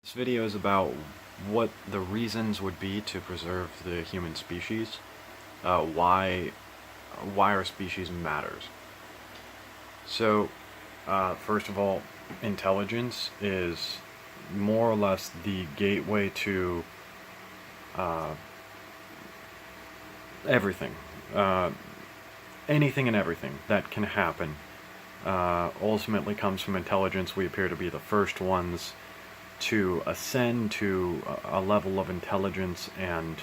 This video is about what the reasons would be to preserve the human species, why our species matters. So, first of all, intelligence is more or less the gateway to everything. Anything and everything that can happen ultimately comes from intelligence. We appear to be the first ones to ascend to a level of intelligence and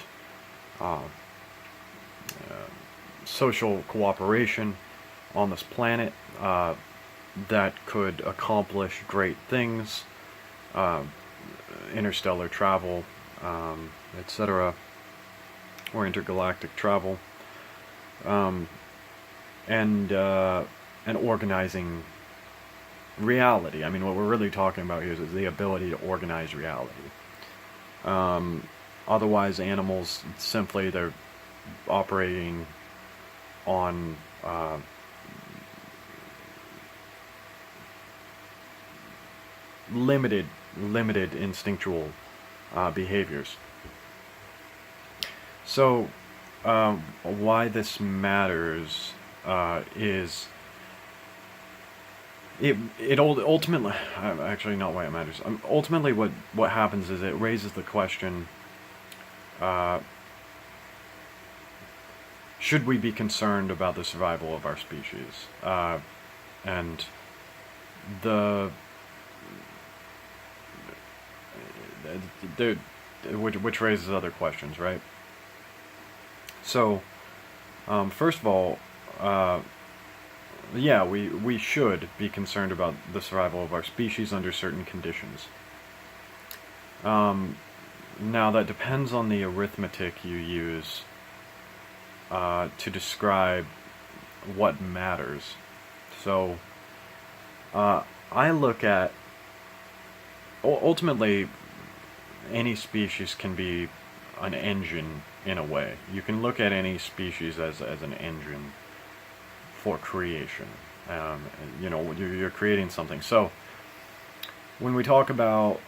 social cooperation on this planet that could accomplish great things, interstellar travel, etc., or intergalactic travel, and organizing reality. I mean, what we're really talking about here is the ability to organize reality. Otherwise, animals simply, they're operating on limited instinctual behaviors. So, why this matters is it ultimately, actually not why it matters. Ultimately, what happens is it raises the question: should we be concerned about the survival of our species? And which raises other questions, right? So, first of all, yeah, we should be concerned about the survival of our species under certain conditions. Now, that depends on the arithmetic you use to describe what matters. So, I look at, ultimately, any species can be an engine in a way. You can look at any species as an engine for creation. You know, you're creating something. So, when we talk about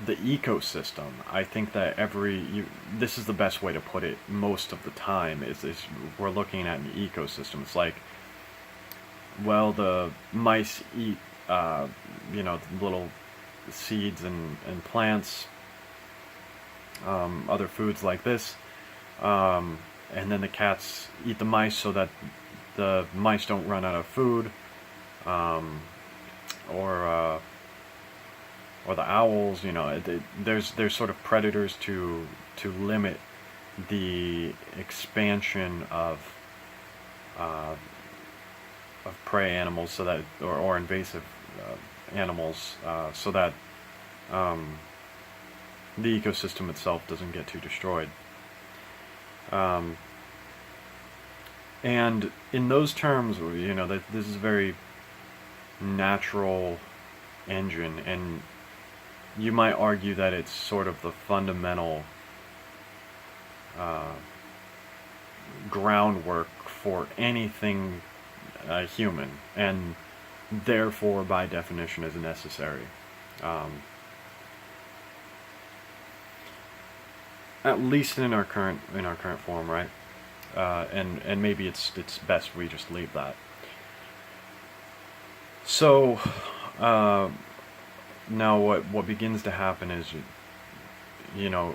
the ecosystem, I think that this is the best way to put it most of the time, is we're looking at an ecosystem. It's like, well, the mice eat, you know, little seeds and plants, other foods like this, and then the cats eat the mice so that the mice don't run out of food, or the owls. You know, there's sort of predators to limit the expansion of prey animals, so that or invasive animals, so that the ecosystem itself doesn't get too destroyed. And in those terms, you know, this is a very natural engine, and you might argue that it's sort of the fundamental groundwork for anything human, and therefore, by definition, is necessary. At least in our current form, right? And maybe it's best we just leave that. So, now what begins to happen is, you know,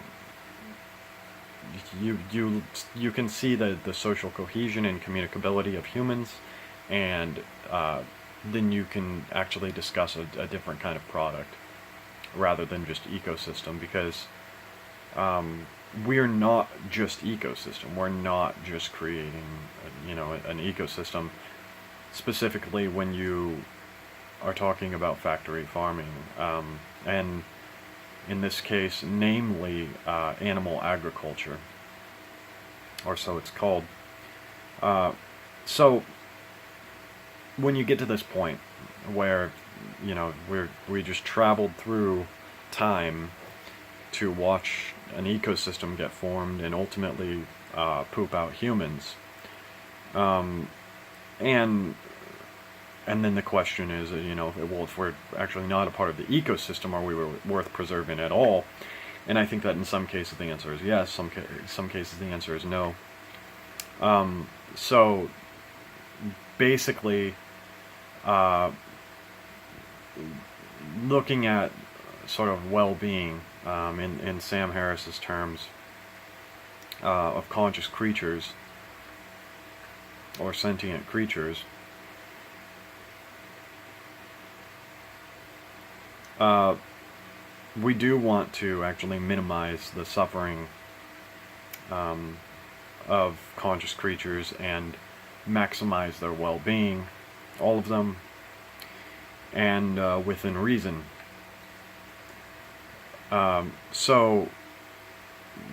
you can see the social cohesion and communicability of humans, and then you can actually discuss a different kind of product rather than just ecosystem, because we're not just ecosystem. We're not just creating, you know, an ecosystem. Specifically, when you are talking about factory farming, and in this case, namely, animal agriculture, or so it's called. So, when you get to this point where, you know, we just traveled through time to watch an ecosystem get formed and ultimately poop out humans, and and then the question is, well, if we're actually not a part of the ecosystem, are we worth preserving at all? And I think that in some cases the answer is yes. Some cases the answer is no. So basically, looking at sort of well-being in Sam Harris's terms of conscious creatures or sentient creatures, we do want to actually minimize the suffering of conscious creatures and maximize their well-being, all of them, and within reason. So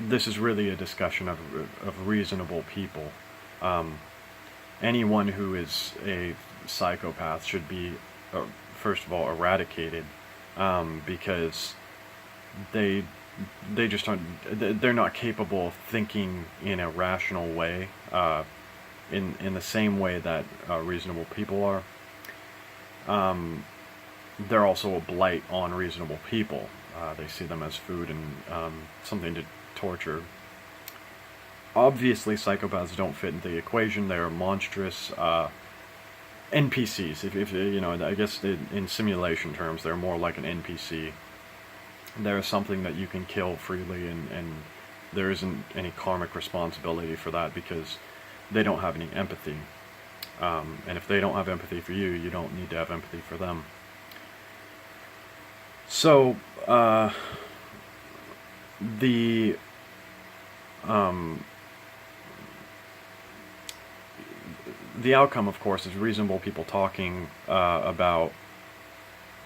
this is really a discussion of reasonable people. Anyone who is a psychopath should be, first of all, eradicated, because they just aren't, they're not capable of thinking in a rational way, in the same way that reasonable people are. They're also a blight on reasonable people. They see them as food and something to torture. Obviously, psychopaths don't fit into the equation. They are monstrous NPCs. If I guess in simulation terms, they're more like an NPC. They're something that you can kill freely, and there isn't any karmic responsibility for that because they don't have any empathy. And if they don't have empathy for you, you don't need to have empathy for them. So, the outcome, of course, is reasonable people talking about,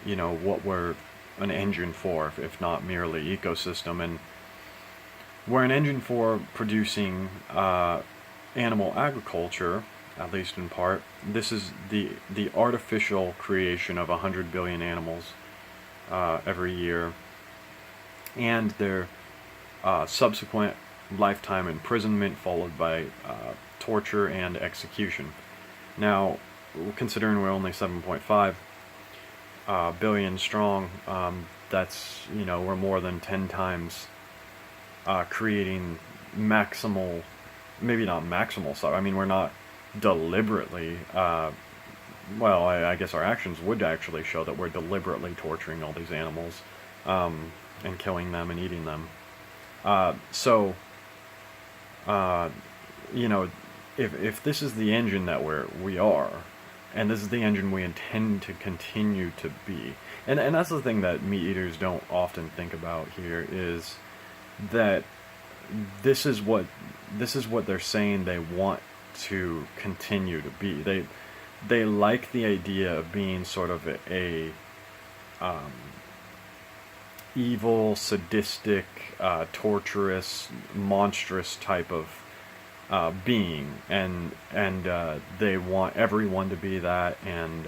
what we're an engine for, if not merely ecosystem. And we're an engine for producing animal agriculture, at least in part. This is the artificial creation of 100 billion animals every year, and their subsequent lifetime imprisonment followed by torture and execution. Now, considering we're only 7.5 billion strong, that's, we're more than 10 times creating maximal, maybe not maximal stuff. I mean, we're not deliberately, I guess our actions would actually show that we're deliberately torturing all these animals and killing them and eating them. If this is the engine that we are, and this is the engine we intend to continue to be, and that's the thing that meat eaters don't often think about here, is that this is what they're saying they want to continue to be. They like the idea of being sort of a evil, sadistic, torturous, monstrous type of being, and they want everyone to be that, and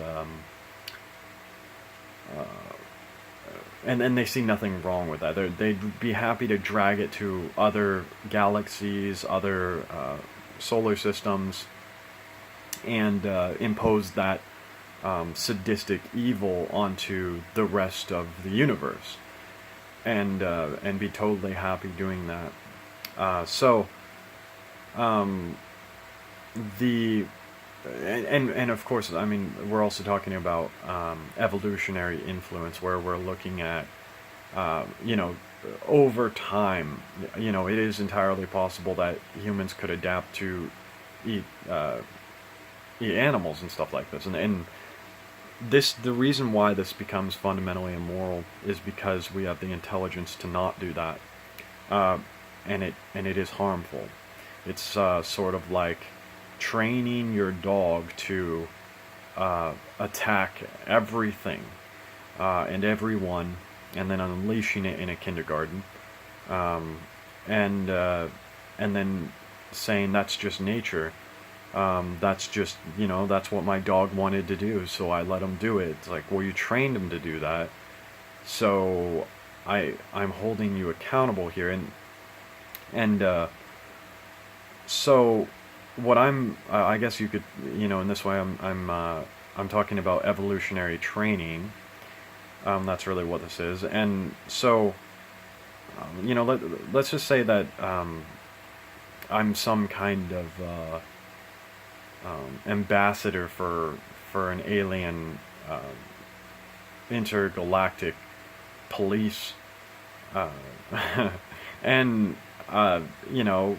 they see nothing wrong with that. They'd be happy to drag it to other galaxies, other solar systems, and impose that sadistic evil onto the rest of the universe, and be totally happy doing that. And of course, I mean, we're also talking about evolutionary influence, where we're looking at, over time, it is entirely possible that humans could adapt to eat animals and stuff like this. And the reason why this becomes fundamentally immoral is because we have the intelligence to not do that, and it is harmful. It's sort of like training your dog to attack everything and everyone, and then unleashing it in a kindergarten, and then saying that's just nature. That's just, that's what my dog wanted to do, so I let him do it. It's like, well, you trained him to do that, so I'm holding you accountable here, and so what I guess you could, in this way, I'm I'm talking about evolutionary training. That's really what this is. And so, let's just say that I'm some kind of ambassador for an alien intergalactic police, uh, and you know,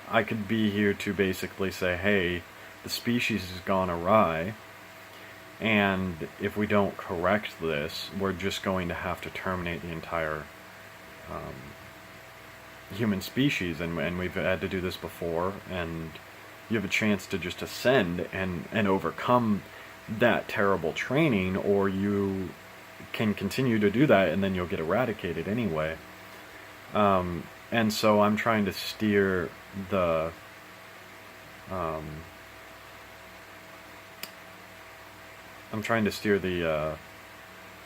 I could be here to basically say, hey, the species has gone awry, and if we don't correct this, we're just going to have to terminate the entire human species, and we've had to do this before, and you have a chance to just ascend and overcome that terrible training, or you can continue to do that and then you'll get eradicated anyway. And so I'm trying to steer the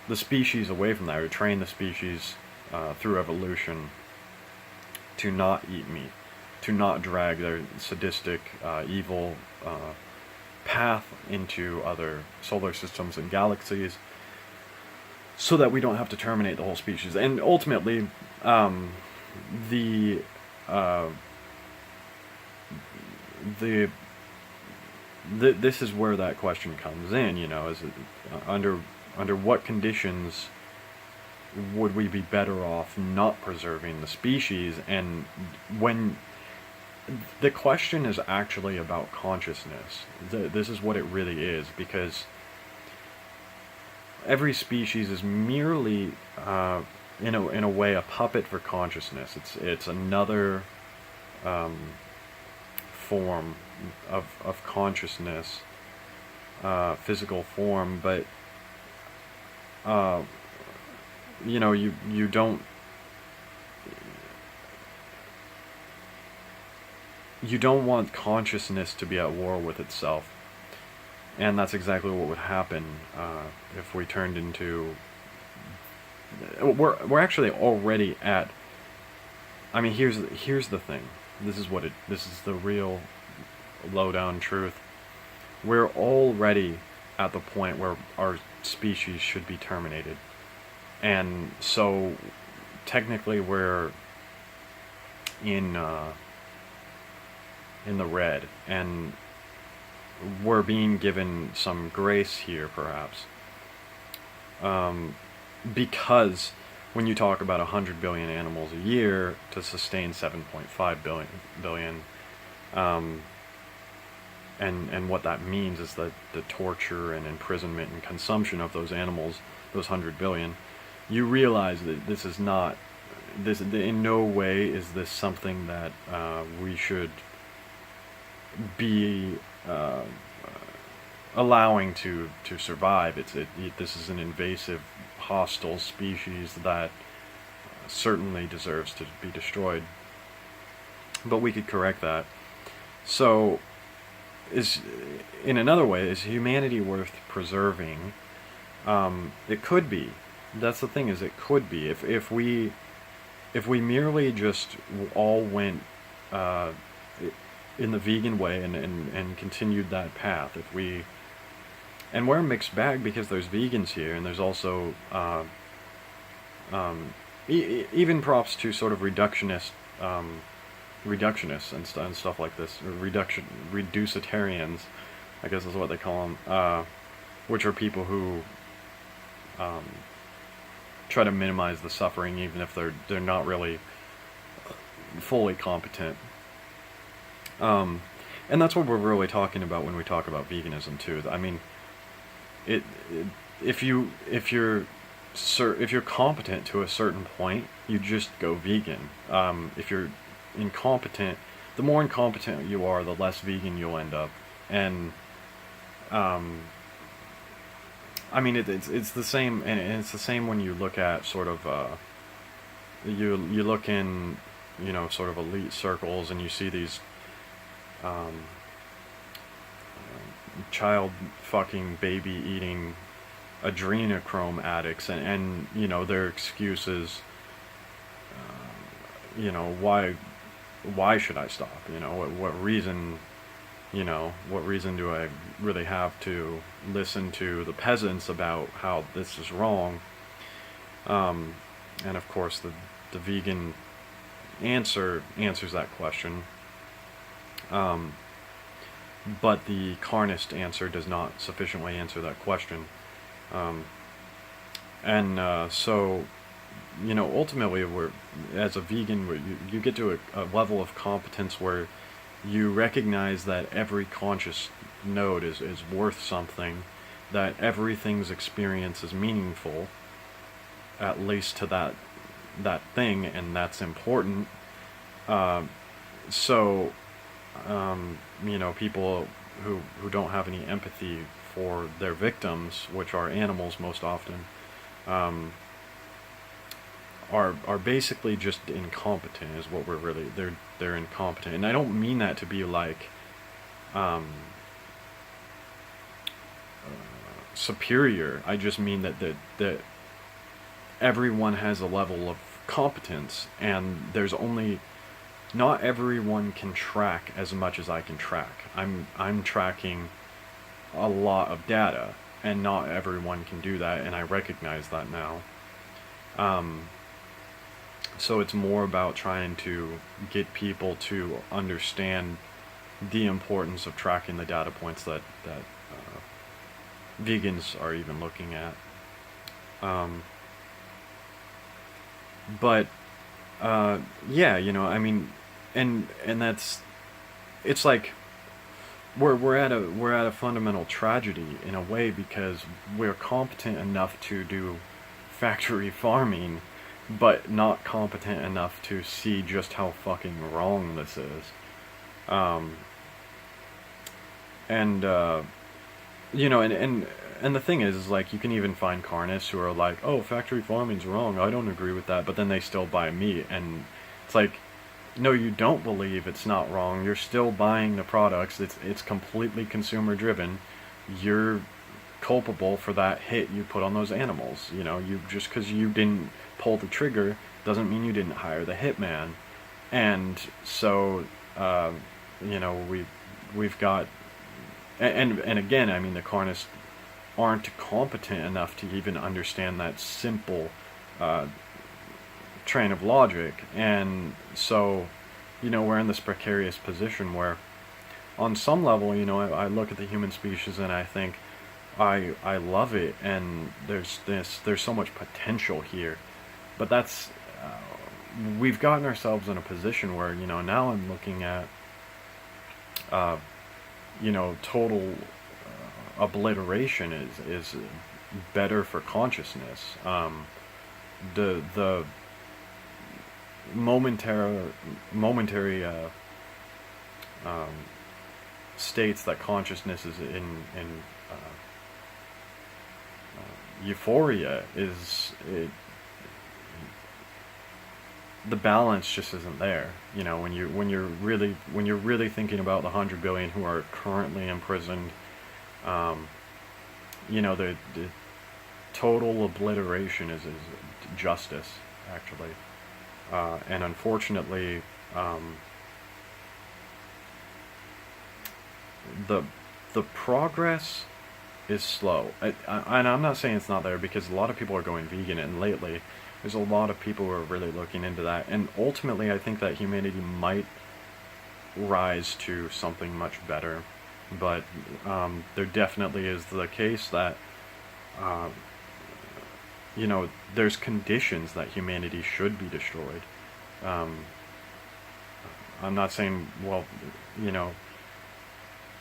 the species away from that, or train the species through evolution to not eat meat, to not drag their sadistic, evil path into other solar systems and galaxies, so that we don't have to terminate the whole species. And ultimately, the this is where that question comes in. You know, is it, under what conditions would we be better off not preserving the species? And when the question is actually about consciousness, this is what it really is, because every species is merely, in a way, a puppet for consciousness. It's another form of consciousness, physical form, but you don't want consciousness to be at war with itself. And that's exactly what would happen if we turned into... We're actually already at... I mean, here's the thing. This is the real low-down truth. We're already at the point where our species should be terminated. And so, technically, we're in the red, and we're being given some grace here, perhaps, because when you talk about 100 billion animals a year to sustain 7.5 billion, and what that means is that the torture and imprisonment and consumption of those animals, those 100 billion, you realize that this is not, in no way is this something that we should be allowing to survive. This is an invasive, hostile species that certainly deserves to be destroyed. But we could correct that. So, in another way, is humanity worth preserving? It could be. That's the thing, is it could be. If we merely just all went in the vegan way and continued that path, and we're a mixed bag, because there's vegans here, and there's also even props to sort of reductionists and stuff like this, or reducitarians, I guess is what they call them, which are people who try to minimize the suffering, even if they're not really fully competent. And that's what we're really talking about when we talk about veganism too. I mean, if you're competent to a certain point, you just go vegan. If you're incompetent, the more incompetent you are, the less vegan you'll end up. And I mean, it's the same, and it's the same when you look at sort of you look in, sort of elite circles, and you see these child fucking, baby eating adrenochrome addicts, and their excuses, why should I stop? What reason What reason do I really have to listen to the peasants about how this is wrong? And of course, the vegan answers that question. But the carnist answer does not sufficiently answer that question. So, ultimately, as a vegan, you get to a level of competence where you recognize that every conscious node is worth something, that everything's experience is meaningful, at least to that thing, and that's important. So, people who don't have any empathy for their victims, which are animals most often, are basically just incompetent. Is what we're really they're incompetent, and I don't mean that to be like superior. I just mean that everyone has a level of competence, and there's only not everyone can track as much as I can track. I'm tracking a lot of data, and not everyone can do that, and I recognize that now. So it's more about trying to get people to understand the importance of tracking the data points that vegans are even looking at. But yeah, I mean, and that's, it's like we're at a fundamental tragedy in a way, because we're competent enough to do factory farming, but not competent enough to see just how fucking wrong this is. And and the thing is like, you can even find carnists who are like, oh, factory farming's wrong, I don't agree with that, but then they still buy meat, and it's like, no, you don't believe it's not wrong, you're still buying the products, it's completely consumer driven, you're culpable for that hit you put on those animals. You just because you didn't pull the trigger doesn't mean you didn't hire the hitman. And so we've got, and again, I mean, the carnists aren't competent enough to even understand that simple train of logic. And so we're in this precarious position where, on some level, I look at the human species and I think, I love it, and there's so much potential here, but that's we've gotten ourselves in a position where now I'm looking at total obliteration is better for consciousness. The momentary states that consciousness is in euphoria the balance just isn't there. When you're really thinking about the 100 billion who are currently imprisoned, the total obliteration is justice, actually, and unfortunately, the progress is slow. And I'm not saying it's not there, because a lot of people are going vegan, and lately there's a lot of people who are really looking into that, and ultimately I think that humanity might rise to something much better. But there definitely is the case that there's conditions that humanity should be destroyed. I'm not saying,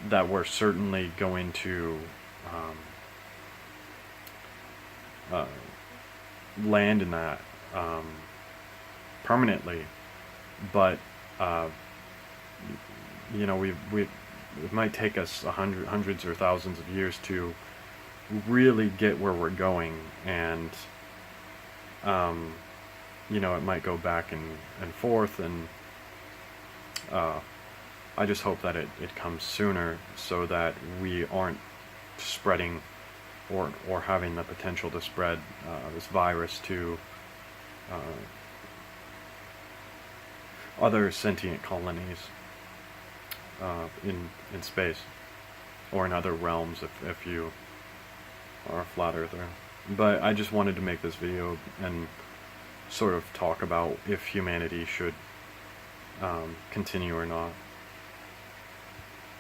that we're certainly going to land in that permanently, but it might take us hundreds or thousands of years to really get where we're going, and it might go back and forth, and I just hope that it comes sooner, so that we aren't spreading or having the potential to spread this virus to other sentient colonies. in space, or in other realms if you are a flat earther. But I just wanted to make this video and sort of talk about if humanity should continue or not.